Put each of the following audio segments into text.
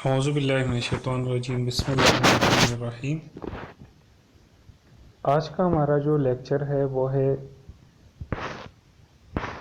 औज़ुबिल्लाहिमिनश्शैतानिर्रजीम बिस्मिल्लाहिर्रहमानिर्रहीम। आज का हमारा जो लेक्चर है वो है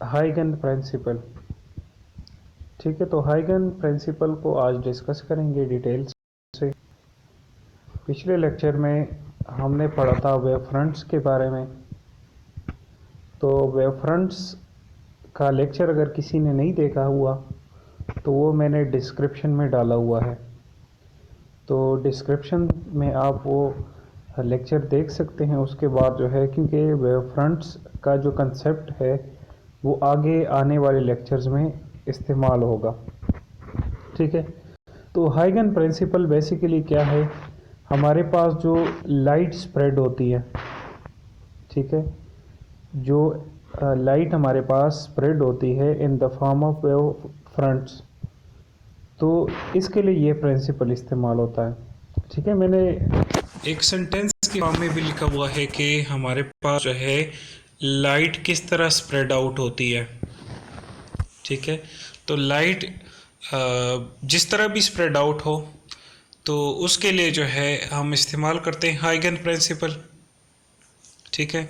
हाइगन प्रिंसिपल। ठीक है, तो हाइगन प्रिंसिपल को आज डिस्कस करेंगे डिटेल्स से। पिछले लेक्चर में हमने पढ़ा था वेव फ्रंट्स के बारे में। तो वेव फ्रंट्स का लेक्चर अगर किसी ने नहीं देखा हुआ तो वो मैंने डिस्क्रिप्शन में डाला हुआ है, तो डिस्क्रिप्शन में आप वो लेक्चर देख सकते हैं। उसके बाद जो है, क्योंकि वेव फ्रंट्स का जो कंसेप्ट है वो आगे आने वाले लेक्चर्स में इस्तेमाल होगा। ठीक है, तो हाइगन प्रिंसिपल बेसिकली क्या है? हमारे पास जो लाइट स्प्रेड होती है, ठीक है, जो लाइट हमारे पास स्प्रेड होती है in the form of wave fronts, तो इसके लिए ये प्रिंसिपल इस्तेमाल होता है। ठीक है, मैंने एक सेंटेंस के फॉर्म में भी लिखा हुआ है कि हमारे पास जो है लाइट किस तरह स्प्रेड आउट होती है। ठीक है, तो लाइट जिस तरह भी स्प्रेड आउट हो तो उसके लिए जो है हम इस्तेमाल करते हैं हाइगन प्रिंसिपल। ठीक है,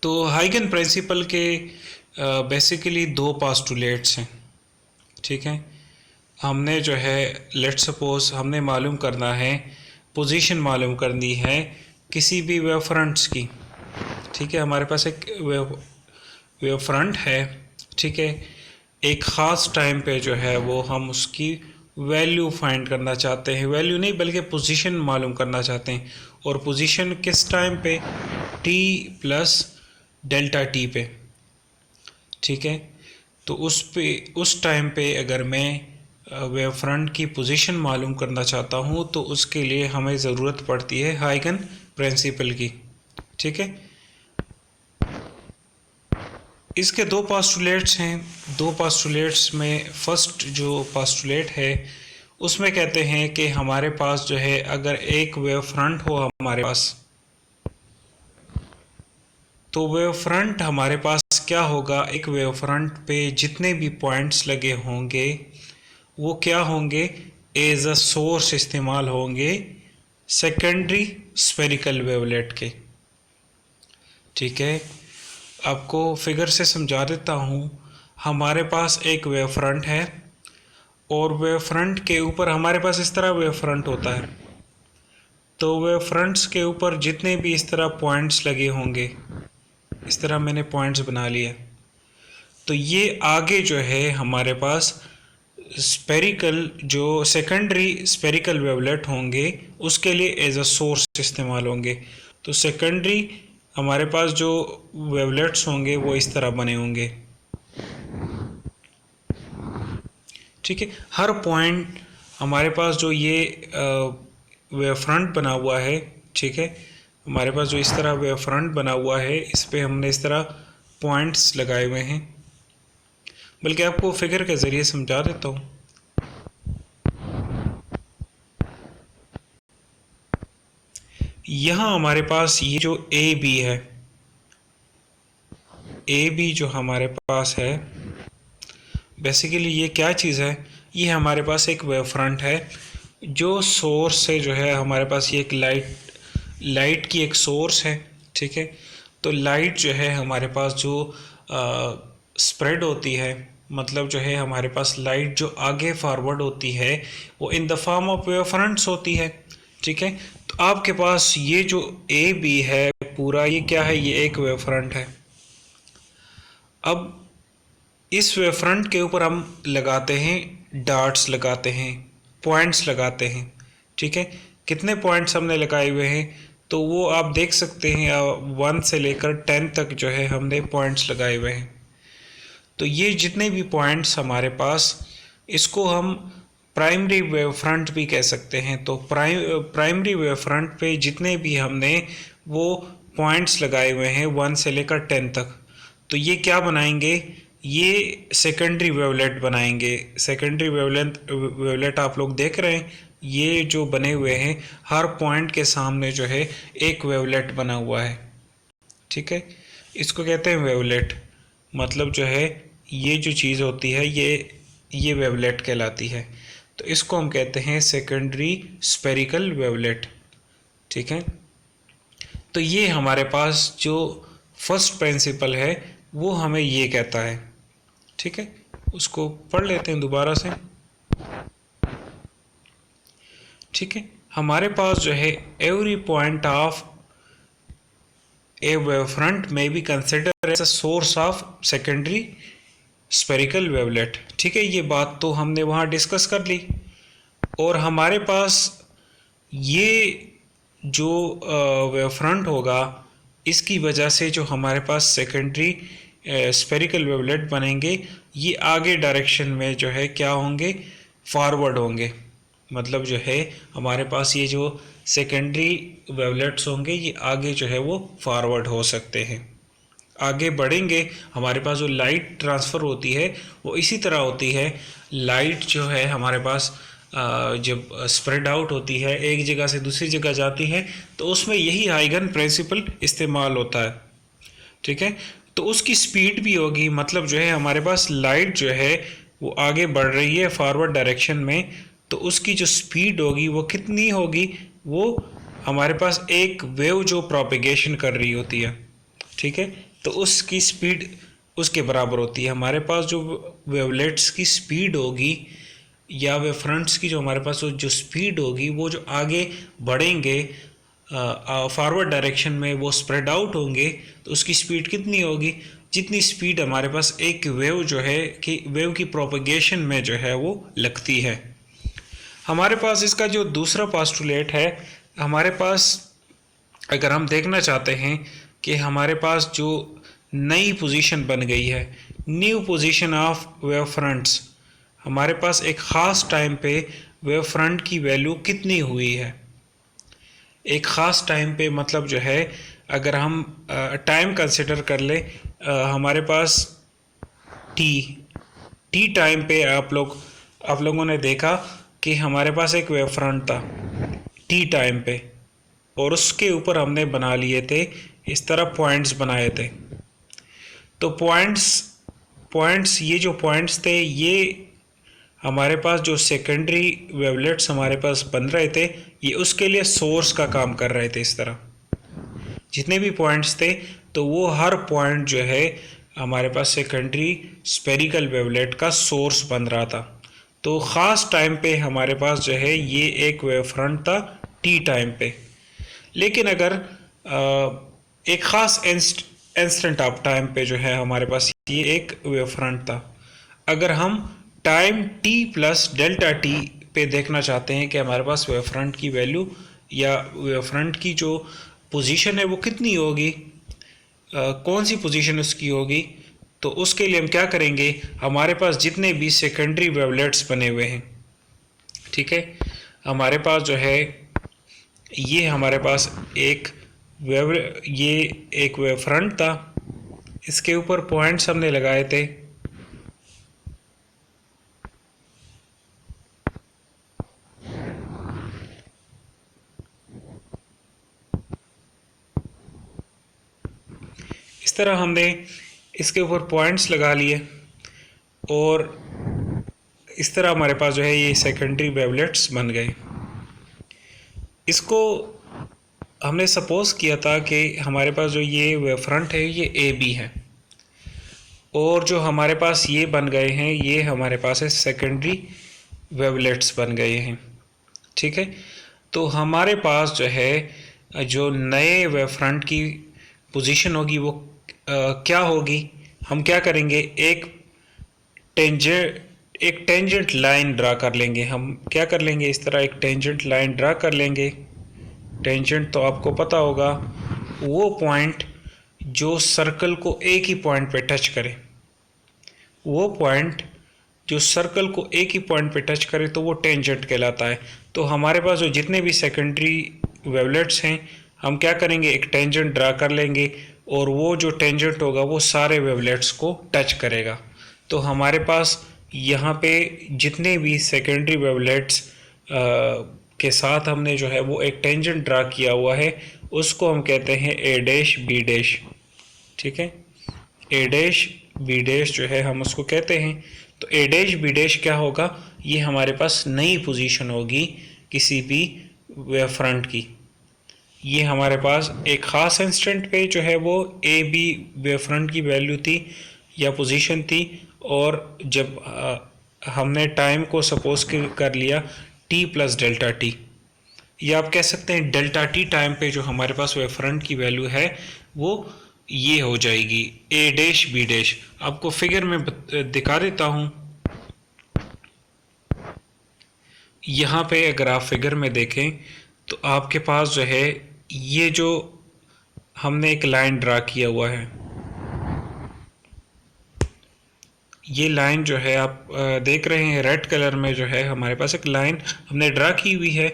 तो हाइगन प्रिंसिपल के बेसिकली दो पास्टुलेट्स हैं। ठीक है, हमने जो है लेट्स सपोज हमने मालूम करना है, पोजीशन मालूम करनी है किसी भी वेव फ्रंट्स की। ठीक है, हमारे पास एक वेव फ्रंट है। ठीक है, एक ख़ास टाइम पे जो है वो हम उसकी वैल्यू फाइंड करना चाहते हैं, वैल्यू नहीं बल्कि पोजीशन मालूम करना चाहते हैं। और पोजीशन किस टाइम पे? t प्लस डेल्टा टी पे। ठीक है, तो उस टाइम पे अगर मैं वेव फ्रंट की पोजीशन मालूम करना चाहता हूँ तो उसके लिए हमें ज़रूरत पड़ती है हाइगन प्रिंसिपल की। ठीक है, इसके दो पास्टुलेट्स हैं। दो पास्टुलेट्स में फर्स्ट जो पास्टुलेट है उसमें कहते हैं कि हमारे पास जो है अगर एक वेव फ्रंट हो हमारे पास, तो वेव फ्रंट हमारे पास क्या होगा? एक वेव फ्रंट पे जितने भी पॉइंट्स लगे होंगे वो क्या होंगे? एज अ सोर्स इस्तेमाल होंगे सेकेंडरी स्फेरिकल वेवलेट के। ठीक है, आपको फिगर से समझा देता हूँ। हमारे पास एक वेव फ्रंट है और वेव फ्रंट के ऊपर हमारे पास इस तरह वेव फ्रंट होता है। तो वेव फ्रंट्स के ऊपर जितने भी इस तरह पॉइंट्स लगे होंगे, इस तरह मैंने पॉइंट्स बना लिए, तो ये आगे जो है हमारे पास स्पेरिकल जो सेकेंडरी स्पेरिकल वेवलेट होंगे उसके लिए एज अ सोर्स इस्तेमाल होंगे। तो सेकेंडरी हमारे पास जो वेवलेट्स होंगे वो इस तरह बने होंगे। ठीक है, हर पॉइंट हमारे पास जो ये वेव फ्रंट बना हुआ है, ठीक है, हमारे पास जो इस तरह वेव फ्रंट बना हुआ है इस पे हमने इस तरह पॉइंट्स लगाए हुए हैं। बल्कि आपको फिगर के ज़रिए समझा देता हूँ। यहाँ हमारे पास ये जो ए बी है, ए बी जो हमारे पास है, बेसिकली ये क्या चीज़ है? ये हमारे पास एक वेव फ्रंट है जो सोर्स से जो है हमारे पास ये एक लाइट की एक सोर्स है। ठीक है, तो लाइट जो है हमारे पास जो स्प्रेड होती है, मतलब जो है हमारे पास लाइट जो आगे फॉरवर्ड होती है वो in the form of wave fronts होती है। ठीक है, तो आपके पास ये जो ए बी है पूरा, ये क्या है? ये एक वेव फ्रंट है। अब इस वेव फ्रंट के ऊपर हम लगाते हैं डॉट्स, लगाते हैं पॉइंट्स, लगाते हैं। ठीक है, कितने पॉइंट्स हमने लगाए हुए हैं तो वो आप देख सकते हैं 1 से लेकर 10 तक जो है हमने पॉइंट्स लगाए हुए हैं। तो ये जितने भी पॉइंट्स हमारे पास, इसको हम प्राइमरी वेव फ्रंट भी कह सकते हैं। तो प्राइमरी वेव फ्रंट पे जितने भी हमने वो पॉइंट्स लगाए हुए हैं 1 से लेकर 10 तक, तो ये क्या बनाएंगे? ये सेकेंडरी वेवलेट बनाएंगे। सेकेंडरी वेवलेट आप लोग देख रहे हैं, ये जो बने हुए हैं हर पॉइंट के सामने जो है एक वेवलेट बना हुआ है। ठीक है, इसको कहते हैं वेवलेट। मतलब जो है ये जो चीज़ होती है ये वेवलेट कहलाती है। तो इसको हम कहते हैं सेकेंडरी स्फेरिकल वेवलेट। ठीक है, तो ये हमारे पास जो फर्स्ट प्रिंसिपल है वो हमें ये कहता है। ठीक है, उसको पढ़ लेते हैं दोबारा से। ठीक है, हमारे पास जो है every point of a wavefront में be consider as a source of secondary spherical wavelet. ठीक है, ये बात तो हमने वहाँ डिस्कस कर ली। और हमारे पास ये जो वेवफ्रंट होगा, इसकी वजह से जो हमारे पास सेकेंडरी स्फेरिकल वेवलेट बनेंगे, ये आगे डायरेक्शन में जो है क्या होंगे, फॉरवर्ड होंगे। मतलब जो है हमारे पास ये जो सेकेंडरी वेवलेट्स होंगे ये आगे जो है वो फॉरवर्ड हो सकते हैं, आगे बढ़ेंगे। हमारे पास जो लाइट ट्रांसफ़र होती है वो इसी तरह होती है। लाइट जो है हमारे पास जब स्प्रेड आउट होती है, एक जगह से दूसरी जगह जाती है, तो उसमें यही हाइगन प्रिंसिपल इस्तेमाल होता है। ठीक है, तो उसकी स्पीड भी होगी। मतलब जो है हमारे पास लाइट जो है वो आगे बढ़ रही है फॉरवर्ड डायरेक्शन में, तो उसकी जो स्पीड होगी वो कितनी होगी, वो हमारे पास एक वेव जो प्रोपेगेशन कर रही होती है। ठीक है, तो उसकी स्पीड उसके बराबर होती है। हमारे पास जो वेवलेट्स की स्पीड होगी या वेवफ्रंट्स की जो हमारे पास जो स्पीड होगी, वो जो आगे बढ़ेंगे फॉरवर्ड डायरेक्शन में, वो स्प्रेड आउट होंगे, तो उसकी स्पीड कितनी होगी, जितनी स्पीड हमारे पास एक वेव जो है कि वेव की प्रोपेगेशन में जो है वो लगती है। हमारे पास इसका जो दूसरा पोस्टुलेट है, हमारे पास अगर हम देखना चाहते हैं कि हमारे पास जो नई पोजीशन बन गई है, new position of wave fronts, हमारे पास एक ख़ास टाइम पे वेव फ्रंट की वैल्यू कितनी हुई है। एक ख़ास टाइम पे मतलब जो है अगर हम टाइम कंसिडर कर ले, हमारे पास टी टाइम पे आप लोगों ने देखा कि हमारे पास एक वेव फ्रंट था टी टाइम पे, और उसके ऊपर हमने बना लिए थे इस तरह पॉइंट्स बनाए थे। तो पॉइंट्स ये जो पॉइंट्स थे, ये हमारे पास जो सेकेंडरी वेवलेट्स हमारे पास बन रहे थे, ये उसके लिए सोर्स का काम कर रहे थे। इस तरह जितने भी पॉइंट्स थे, तो वो हर पॉइंट जो है हमारे पास सेकेंडरी स्फेरिकल वेवलेट का सोर्स बन रहा था। तो ख़ास टाइम पे हमारे पास जो है ये एक वेव फ्रंट था टी टाइम पे। लेकिन अगर एक ख़ास इंस्टेंट ऑफ टाइम पे जो है हमारे पास ये एक वेव फ्रंट था, अगर हम time T plus delta T पे देखना चाहते हैं कि हमारे पास वेव फ्रंट की वैल्यू या वेव फ्रंट की जो पोजीशन है वो कितनी होगी, कौन सी पोजीशन उसकी होगी, तो उसके लिए हम क्या करेंगे, हमारे पास जितने भी सेकेंडरी वेवलेट्स बने हुए हैं, ठीक है, हमारे पास जो है ये हमारे पास ये एक वेव फ्रंट था, इसके ऊपर पॉइंट्स हमने लगाए थे। इस तरह हमने इसके ऊपर पॉइंट्स लगा लिए, और इस तरह हमारे पास जो है ये सेकेंडरी वेवलेट्स बन गए। इसको हमने सपोज किया था कि हमारे पास जो ये वेव फ्रंट है ये ए बी है, और जो हमारे पास ये बन गए हैं ये हमारे पास है सेकेंडरी वेवलेट्स बन गए हैं। ठीक है, तो हमारे पास जो है जो नए वेव फ्रंट की पोजीशन होगी वो क्या होगी, हम क्या करेंगे, एक टेंजेंट लाइन ड्रा कर लेंगे। हम क्या कर लेंगे, इस तरह एक टेंजेंट लाइन ड्रा कर लेंगे। टेंजेंट तो आपको पता होगा, वो पॉइंट जो सर्कल को एक ही पॉइंट पे टच करे, वो पॉइंट जो सर्कल को एक ही पॉइंट पे टच करे तो वो टेंजेंट कहलाता है। तो हमारे पास जो जितने भी सेकेंडरी वेवलेट्स हैं, हम क्या करेंगे, एक टेंजेंट ड्रा कर लेंगे, और वो जो टेंजेंट होगा वो सारे वेवलेट्स को टच करेगा। तो हमारे पास यहाँ पे जितने भी सेकेंडरी वेवलेट्स के साथ हमने जो है वो एक टेंजेंट ड्रा किया हुआ है, उसको हम कहते हैं ए डैश बी डैश। ठीक है, ए डैश बी डैश जो है हम उसको कहते हैं। तो ए डैश बी डैश क्या होगा, ये हमारे पास नई पोजीशन होगी किसी भी वेव फ्रंट की। ये हमारे पास एक ख़ास इंस्टेंट पे जो है वो ए बी वेव फ्रंट की वैल्यू थी या पोजीशन थी, और जब हमने टाइम को सपोज कर लिया टी प्लस डेल्टा टी, या आप कह सकते हैं डेल्टा टी टाइम पे जो हमारे पास वेव फ्रंट की वैल्यू है वो ये हो जाएगी ए डैश बी डैश। आपको फिगर में दिखा देता हूँ। यहाँ पे अगर आप फिगर में देखें तो आपके पास जो है ये जो हमने एक लाइन ड्रा किया हुआ है, ये लाइन जो है आप देख रहे हैं रेड कलर में जो है हमारे पास एक लाइन हमने ड्रा की हुई है,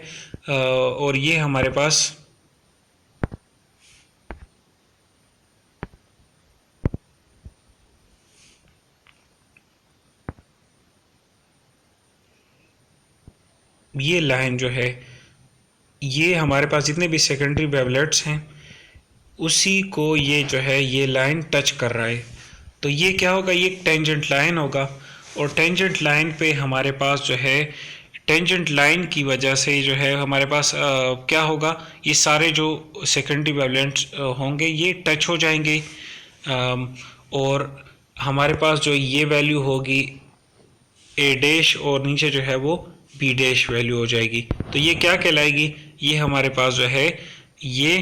और ये हमारे पास ये लाइन जो है, ये हमारे पास जितने भी सेकेंडरी वेवलेट्स हैं उसी को ये जो है ये लाइन टच कर रहा है। तो ये क्या होगा, ये एक टेंजेंट लाइन होगा, और टेंजेंट लाइन पे हमारे पास जो है टेंजेंट लाइन की वजह से जो है हमारे पास क्या होगा, ये सारे जो सेकेंडरी वेवलेट्स होंगे ये टच हो जाएंगे, और हमारे पास जो ये वैल्यू होगी ए डैश और नीचे जो है वो बी डैश वैल्यू हो जाएगी। तो ये क्या कहलाएगी, ये हमारे पास जो है ये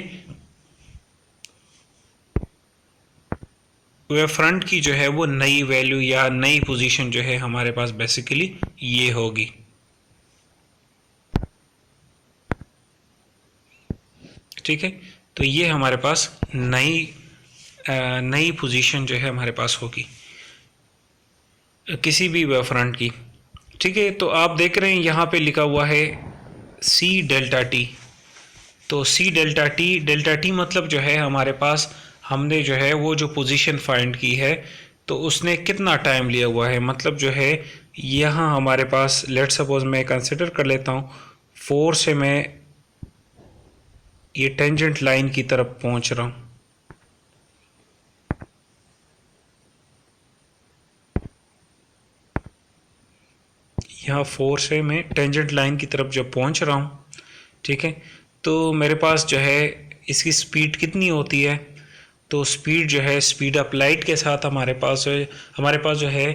वेव फ्रंट की जो है वो नई वैल्यू या नई पोजीशन जो है हमारे पास बेसिकली ये होगी। ठीक है, तो ये हमारे पास नई पोजीशन जो है हमारे पास होगी किसी भी वेव फ्रंट की। ठीक है, तो आप देख रहे हैं यहाँ पे लिखा हुआ है सी डेल्टा टी। तो सी डेल्टा टी मतलब जो है हमारे पास हमने जो है वो जो पोजीशन फाइंड की है तो उसने कितना टाइम लिया हुआ है, मतलब जो है यहाँ हमारे पास लेट सपोज मैं कंसिडर कर लेता हूँ 4 से मैं ये टेंजेंट लाइन की तरफ पहुँच रहा हूँ। यहाँ 4 से मैं टेंजेंट लाइन की तरफ जब पहुँच रहा हूँ, ठीक है, तो मेरे पास जो है इसकी स्पीड कितनी होती है, तो स्पीड जो है स्पीड ऑफ लाइट के साथ हमारे पास जो है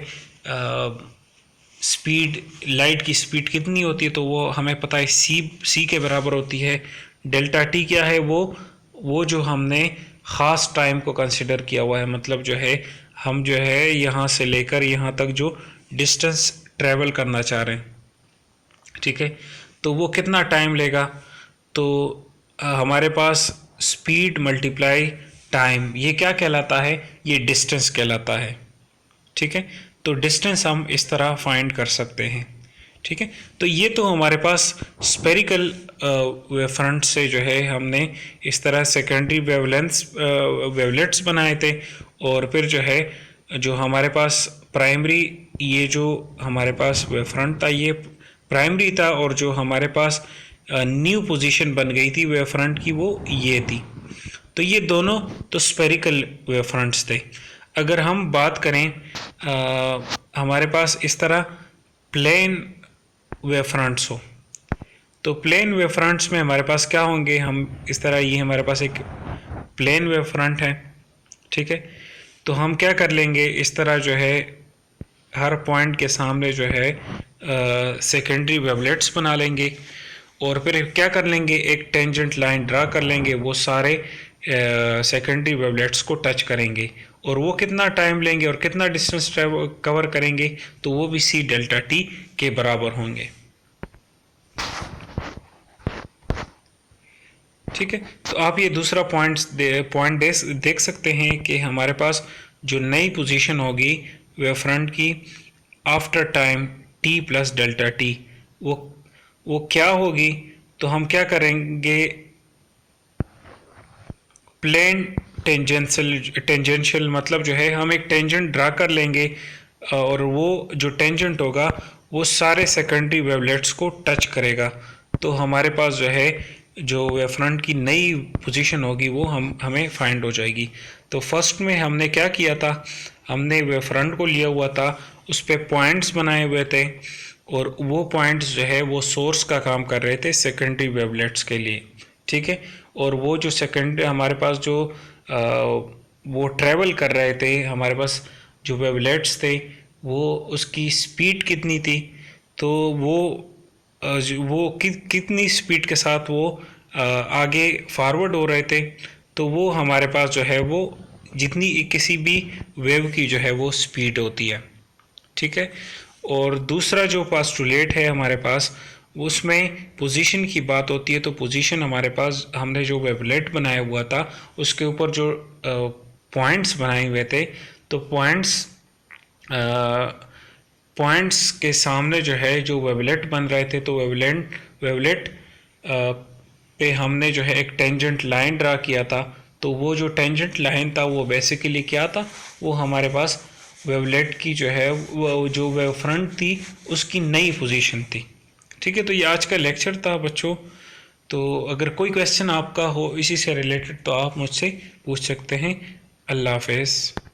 स्पीड लाइट की स्पीड कितनी होती है, तो वो हमें पता है सी के बराबर होती है। डेल्टा टी क्या है, वो जो हमने ख़ास टाइम को कंसिडर किया हुआ है, मतलब जो है हम जो है यहाँ से लेकर यहाँ तक जो डिस्टेंस ट्रैवल करना चाह रहे हैं, ठीक है, तो वो कितना टाइम लेगा, तो हमारे पास स्पीड मल्टीप्लाई टाइम ये क्या कहलाता है, ये डिस्टेंस कहलाता है। ठीक है, तो डिस्टेंस हम इस तरह फाइंड कर सकते हैं। ठीक है, तो ये तो हमारे पास स्पेरिकल वेव फ्रंट से जो है हमने इस तरह सेकेंडरी वेवलेट्स बनाए थे, और फिर जो है जो हमारे पास प्राइमरी ये जो हमारे पास वेव फ्रंट था ये प्राइमरी था, और जो हमारे पास न्यू पोजीशन बन गई थी वेव फ्रंट की वो ये थी। तो ये दोनों तो स्पेरिकल वेव फ्रंट्स थे। अगर हम बात करें हमारे पास इस तरह प्लेन वेव फ्रंट्स हो, तो प्लेन वेव फ्रंट्स में हमारे पास क्या होंगे, हम इस तरह ये हमारे पास एक प्लेन वेव फ्रंट है। ठीक है, तो हम क्या कर लेंगे, इस तरह जो है हर पॉइंट के सामने जो है सेकेंडरी वेवलेट्स बना लेंगे, और फिर क्या कर लेंगे एक टेंजेंट लाइन ड्रा कर लेंगे, वो सारे सेकेंडरी वेवलेट्स को टच करेंगे, और वो कितना टाइम लेंगे और कितना डिस्टेंस कवर करेंगे, तो वो भी सी डेल्टा टी के बराबर होंगे। ठीक है, तो आप ये दूसरा पॉइंट देख सकते हैं कि हमारे पास जो नई पोजीशन होगी वेव फ्रंट की after time T plus delta T वो क्या होगी, तो हम क्या करेंगे प्लेन टेंजेंशियल मतलब जो है हम एक टेंजेंट ड्रा कर लेंगे, और वो जो टेंजेंट होगा वो सारे सेकेंडरी वेवलेट्स को टच करेगा, तो हमारे पास जो है जो वेव फ्रंट की नई पोजीशन होगी वो हमें फाइंड हो जाएगी। तो फर्स्ट में हमने क्या किया था, हमने वेव फ्रंट को लिया हुआ था, उस पर पॉइंट्स बनाए हुए थे, और वो पॉइंट्स जो है वो सोर्स का काम कर रहे थे सेकेंडरी वेवलेट्स के लिए, ठीक है। और वो जो सेकेंडरी हमारे पास जो वो ट्रेवल कर रहे थे, हमारे पास जो वेवलेट्स थे वो उसकी स्पीड कितनी थी, तो वो कितनी स्पीड के साथ वो आगे फॉरवर्ड हो रहे थे, तो वो हमारे पास जो है वो जितनी किसी भी वेव की जो है वो स्पीड होती है, ठीक है। और दूसरा जो पास्टुलेट है हमारे पास, उसमें पोजीशन की बात होती है। तो पोजीशन हमारे पास हमने जो वेवलेट बनाया हुआ था उसके ऊपर जो पॉइंट्स बनाए हुए थे, तो पॉइंट्स के सामने जो है जो वेवलेट बन रहे थे, तो वेवलेट पे हमने जो है एक टेंजेंट लाइन ड्रा किया था। तो वो जो टेंजेंट लाइन था वो बेसिकली क्या था, वो हमारे पास वेवलेट की जो है वो जो वेव फ्रंट थी उसकी नई पोजीशन थी, ठीक है। तो ये आज का लेक्चर था बच्चों। तो अगर कोई क्वेश्चन आपका हो इसी से रिलेटेड तो आप मुझसे पूछ सकते हैं। अल्लाह हाफिज़।